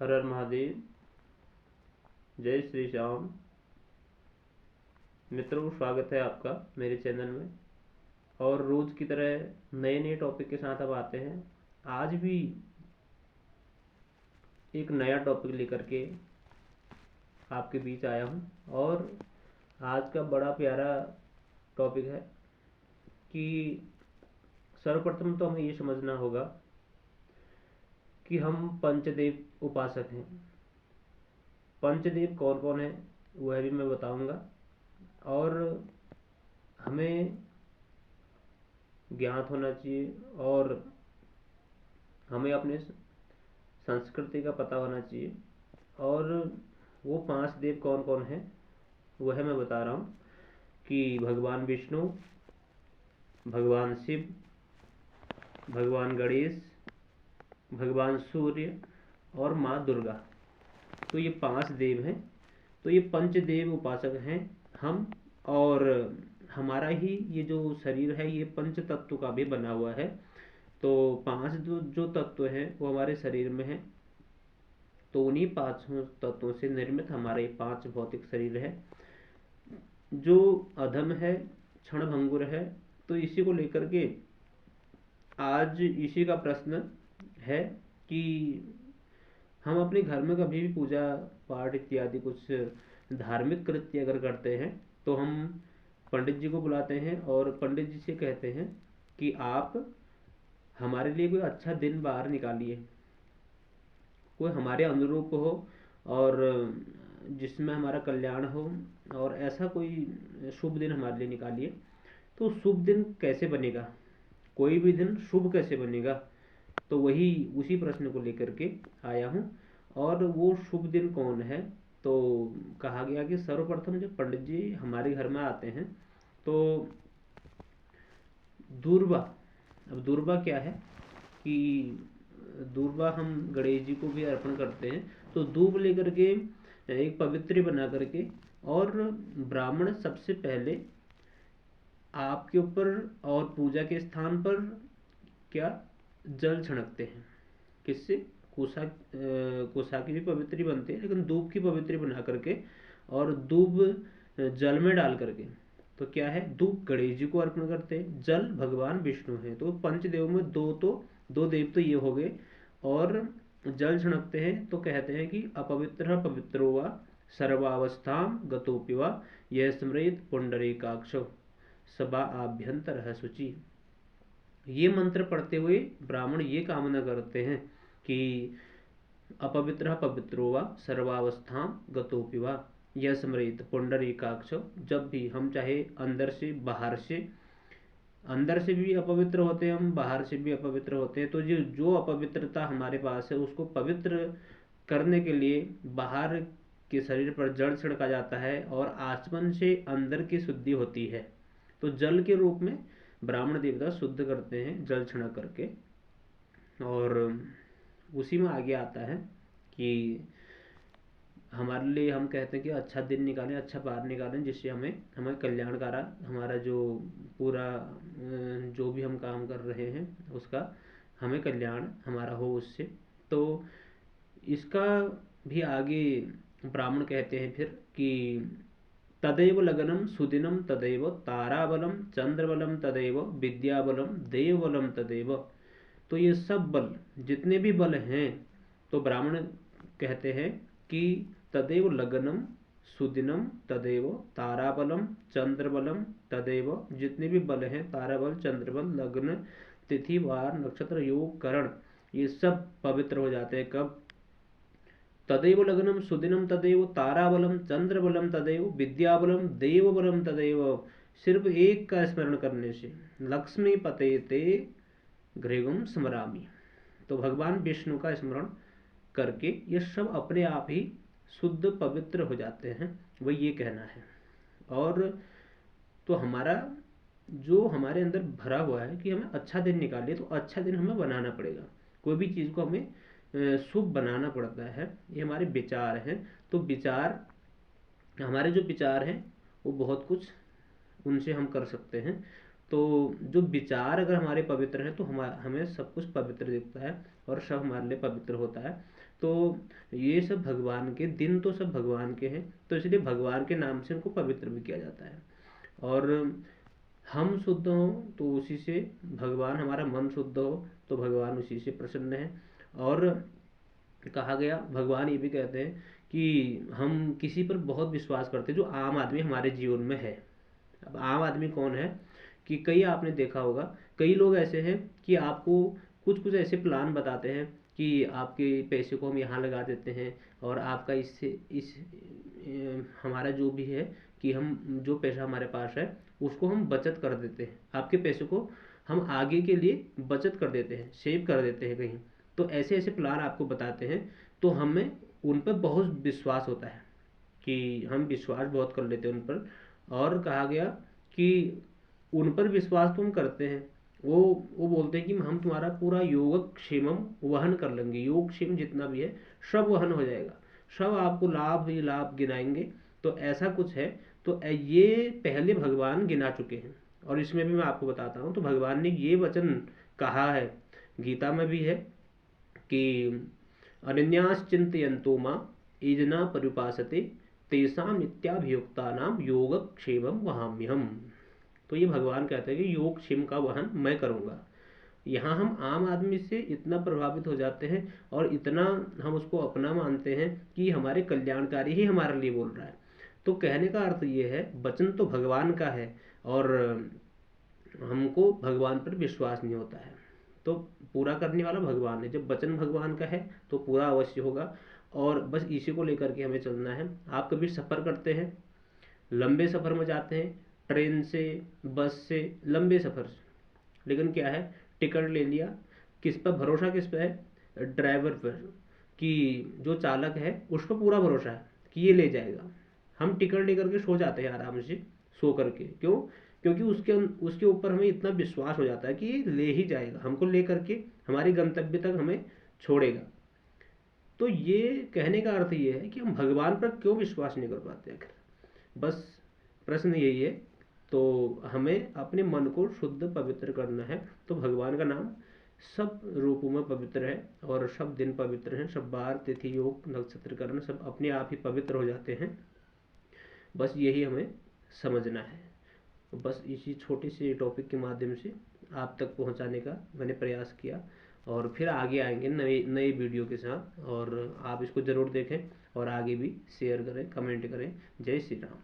हर हर महादेव। जय श्री श्याम। मित्रों, स्वागत है आपका मेरे चैनल में। और रोज की तरह नए नए टॉपिक के साथ अब आते हैं। आज भी एक नया टॉपिक लेकर के आपके बीच आया हूँ। और आज का बड़ा प्यारा टॉपिक है कि सर्वप्रथम तो हमें ये समझना होगा कि हम पंचदेव उपासक हैं। पंचदेव कौन कौन है वह भी मैं बताऊंगा। और हमें ज्ञात होना चाहिए और हमें अपने संस्कृति का पता होना चाहिए। और वो 5 देव कौन कौन हैं वह मैं बता रहा हूँ कि भगवान विष्णु, भगवान शिव, भगवान गणेश, भगवान सूर्य और माँ दुर्गा। तो ये 5 देव हैं। तो ये पंचदेव उपासक हैं हम। और हमारा ही ये जो शरीर है ये पंच तत्व का भी बना हुआ है। तो 5 जो तत्व हैं वो हमारे शरीर में हैं। तो उन्हीं 5 तत्वों से निर्मित हमारे 5 भौतिक शरीर है। जो अधम है, क्षणभंगुर है। तो इसी को लेकर के आज इसी का प्रश्न है कि हम अपने घर में कभी भी पूजा पाठ इत्यादि कुछ धार्मिक कृत्य अगर करते हैं तो हम पंडित जी को बुलाते हैं और पंडित जी से कहते हैं कि आप हमारे लिए कोई अच्छा दिन बाहर निकालिए, कोई हमारे अनुरूप हो और जिसमें हमारा कल्याण हो। और ऐसा कोई शुभ दिन हमारे लिए निकालिए। तो शुभ दिन कैसे बनेगा, कोई भी दिन शुभ कैसे बनेगा, तो वही उसी प्रश्न को लेकर के आया हूँ। और वो शुभ दिन कौन है, तो कहा गया कि सर्वप्रथम जब पंडित जी हमारे घर में आते हैं तो दूर्वा। अब दूर्वा क्या है कि दूर्वा हम गणेश जी को भी अर्पण करते हैं। तो दूब लेकर के एक पवित्र बना करके और ब्राह्मण सबसे पहले आपके ऊपर और पूजा के स्थान पर क्या जल छिड़कते हैं। किससे? कुशा की भी पवित्री बनती है लेकिन दूब की पवित्री बना करके और दूब जल में डाल करके। तो क्या है, दूब गणेश जी को अर्पण करते हैं, जल भगवान विष्णु है। तो पंचदेव में दो देव तो ये हो गए। और जल छिड़कते हैं तो कहते हैं कि अपवित्र पवित्रो वा सर्वावस्थाम गतोपि वा यह स्मृत पुंडरीकाक्षो सबा आभ्यंतर शुचि। ये मंत्र पढ़ते हुए ब्राह्मण ये कामना करते हैं कि अपवित्र पवित्रो वा सर्वावस्थाम गतोपि वा यह स्मृत पुंडरीकाक्ष। जब भी हम चाहे अंदर से भी अपवित्र होते हैं, हम बाहर से भी अपवित्र होते हैं। तो जो अपवित्रता हमारे पास है उसको पवित्र करने के लिए बाहर के शरीर पर जल छिड़का जाता है और आचमन से अंदर की शुद्धि होती है। तो जल के रूप में ब्राह्मण देवता शुद्ध करते हैं जल छिड़क करके। और उसी में आगे आता है कि हमारे लिए हम कहते हैं कि अच्छा दिन निकालें, अच्छा पार निकालें, जिससे हमें कल्याणकारा हमारा जो पूरा जो भी हम काम कर रहे हैं उसका हमें कल्याण हमारा हो उससे। तो इसका भी आगे ब्राह्मण कहते हैं फिर कि तदैव लगनम सुदिनम तदैव ताराबलम चंद्रबलम तदैव विद्याबलम देवबलम तदैव। तो ये सब बल जितने भी बल हैं तो ब्राह्मण कहते हैं कि तदैव लगनम सुदिनम तदैव ताराबलम चंद्रबलम तदैव। जितने भी बल हैं, ताराबल, चंद्रबल, लग्न, तिथि, वार, नक्षत्र, योग, करण, ये सब पवित्र हो जाते हैं। कब? तदैव लगनम सुदिनम तदैव ताराबलम चंद्रबलम तदैव विद्याबलम देवबलम तदैव। सिर्फ एक का स्मरण करने से लक्ष्मी पते ते गृहम स्मरामी। तो भगवान विष्णु का स्मरण करके ये सब अपने आप ही शुद्ध पवित्र हो जाते हैं, वही ये कहना है। और तो हमारा जो हमारे अंदर भरा हुआ है कि हमें अच्छा दिन निकालिए, तो अच्छा दिन हमें बनाना पड़ेगा। कोई भी चीज़ को हमें शुभ बनाना पड़ता है। ये हमारे विचार हैं। तो विचार, हमारे जो विचार हैं वो बहुत कुछ उनसे हम कर सकते हैं। तो जो विचार अगर हमारे पवित्र हैं तो हमें सब कुछ पवित्र दिखता है। और सब हमारे लिए पवित्र होता है। तो ये सब भगवान के दिन, तो सब भगवान के हैं, तो इसलिए भगवान के नाम से उनको पवित्र भी किया जाता है। और हम शुद्ध हों तो उसी से भगवान, हमारा मन शुद्ध हो तो भगवान उसी से प्रसन्न है। और कहा गया, भगवान ये भी कहते हैं कि हम किसी पर बहुत विश्वास करते हैं जो आम आदमी हमारे जीवन में है। अब आम आदमी कौन है, कि कई आपने देखा होगा, कई लोग ऐसे हैं कि आपको कुछ कुछ ऐसे प्लान बताते हैं कि आपके पैसे को हम यहाँ लगा देते हैं, और आपका इससे इस हमारा जो भी है कि हम जो पैसा हमारे पास है उसको हम बचत कर देते हैं, आपके पैसे को हम आगे के लिए बचत कर देते हैं, सेव कर देते हैं कहीं। तो ऐसे ऐसे प्लान आपको बताते हैं, तो हमें उन पर बहुत विश्वास होता है, कि हम विश्वास बहुत कर लेते हैं उन पर। और कहा गया कि उन पर विश्वास तो हम करते हैं, वो बोलते हैं कि हम तुम्हारा पूरा योगक्षेमम वहन कर लेंगे, योगक्षेम जितना भी है सब वहन हो जाएगा, सब आपको लाभ ही लाभ गिनाएंगे। तो ऐसा कुछ है। तो ये पहले भगवान गिना चुके हैं, और इसमें भी मैं आपको बताता हूँ, तो भगवान ने ये वचन कहा है, गीता में भी है कि अनन्यास चिंतयन्तो मां ईजना पर्युपासते तेषां नित्याभियुक्तानां योगक्षेमं वहाम्यहम्। तो ये भगवान कहते हैं कि योगक्षेम का वहन मैं करूँगा। यहाँ हम आम आदमी से इतना प्रभावित हो जाते हैं और इतना हम उसको अपना मानते हैं कि हमारे कल्याणकारी ही हमारे लिए बोल रहा है। तो कहने का अर्थ ये है, वचन तो भगवान का है और हमको भगवान पर विश्वास नहीं होता है, तो पूरा करने वाला भगवान है। जब वचन भगवान का है तो पूरा अवश्य होगा, और बस इसी को लेकर के हमें चलना है। आप कभी सफ़र करते हैं, लंबे सफ़र में जाते हैं, ट्रेन से, बस से, लंबे सफ़र से, लेकिन क्या है, टिकट ले लिया, किस पर भरोसा, किस पर है, ड्राइवर पर, कि जो चालक है उस पर पूरा भरोसा है कि ये ले जाएगा। हम टिकट लेकर के सो जाते हैं आराम से, सो करके, क्यों? क्योंकि उसके ऊपर हमें इतना विश्वास हो जाता है कि ये ले ही जाएगा, हमको ले करके हमारे गंतव्य तक हमें छोड़ेगा। तो ये कहने का अर्थ ये है कि हम भगवान पर क्यों विश्वास नहीं कर पाते आखिर, बस प्रश्न यही है। तो हमें अपने मन को शुद्ध पवित्र करना है। तो भगवान का नाम सब रूपों में पवित्र है, और सब दिन पवित्र हैं, सब बार, तिथि, योग, नक्षत्र, करण सब अपने आप ही पवित्र हो जाते हैं। बस यही हमें समझना है। बस इसी छोटे से टॉपिक के माध्यम से आप तक पहुंचाने का मैंने प्रयास किया, और फिर आगे आएंगे नए नए वीडियो के साथ, और आप इसको ज़रूर देखें और आगे भी शेयर करें, कमेंट करें। जय श्री राम।